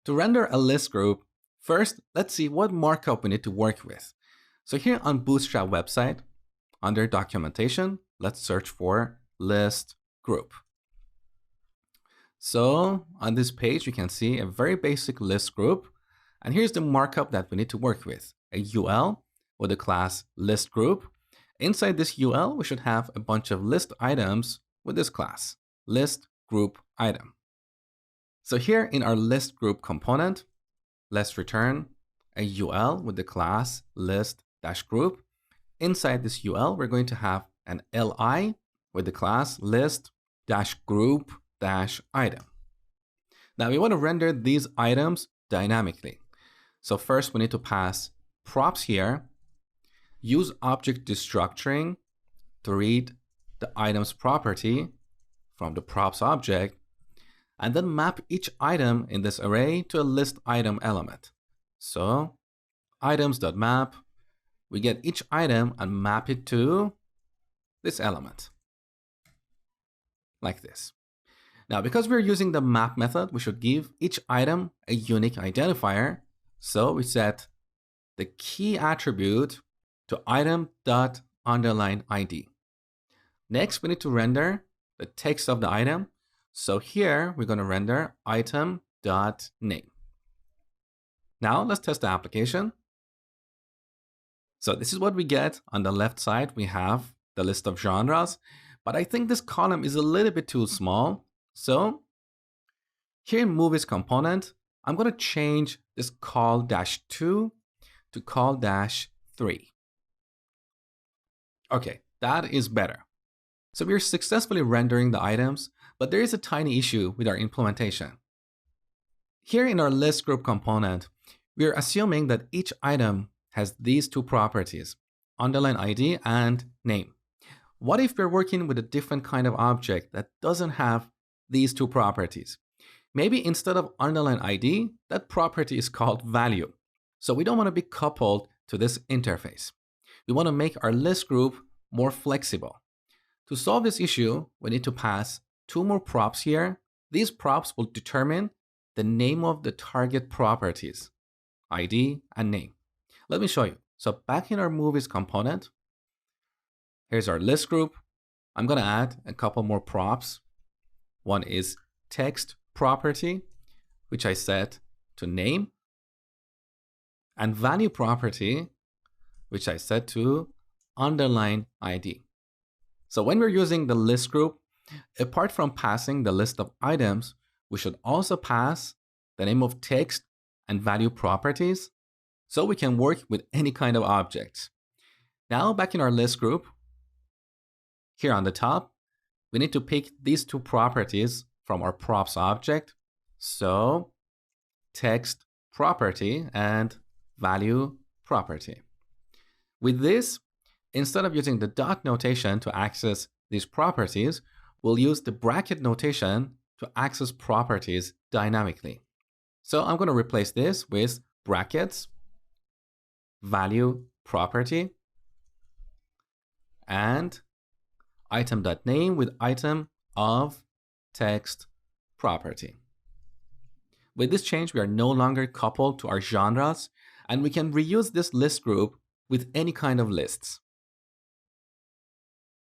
To render a list group, first, let's see what markup we need to work with. So here on Bootstrap website, under documentation, let's search for list group. So on this page, you can see a very basic list group. And here's the markup that we need to work with. A UL with the class list group. Inside this UL, we should have a bunch of list items with this class, list group item. So here in our list group component, let's return a UL with the class list-group. Inside this UL, we're going to have an LI with the class list-group-item. Now we want to render these items dynamically. So first we need to pass props here, use object destructuring to read the item's property from the props object, and then map each item in this array to a list item element. So items.map, we get each item and map it to this element, like this. Now, because we're using the map method, we should give each item a unique identifier. So we set the key attribute to item._id. Next, we need to render the text of the item. So here we're going to render item.name. Now let's test the application. So this is what we get. On the left side, we have the list of genres, but I think this column is a little bit too small. So here in movies component, I'm going to change this call-2 to call-3. Okay, that is better. So we're successfully rendering the items, but there is a tiny issue with our implementation. Here in our list group component, we are assuming that each item has these two properties, _ID and name. What if we're working with a different kind of object that doesn't have these two properties? Maybe instead of _ID, that property is called value. So we don't want to be coupled to this interface. We want to make our list group more flexible. To solve this issue, we need to pass two more props here. These props will determine the name of the target properties, ID and name. Let me show you. So back in our movies component, here's our list group. I'm going to add a couple more props. One is text property, which I set to name, and value property, which I set to _ID. So when we're using the list group, apart from passing the list of items, we should also pass the name of text and value properties so we can work with any kind of objects. Now back in our list group, here on the top, we need to pick these two properties from our props object. So text property and value property. With this, instead of using the dot notation to access these properties, we'll use the bracket notation to access properties dynamically. So I'm going to replace this with brackets, value property, and item.name with item of text property. With this change, we are no longer coupled to our genres, and we can reuse this list group with any kind of lists.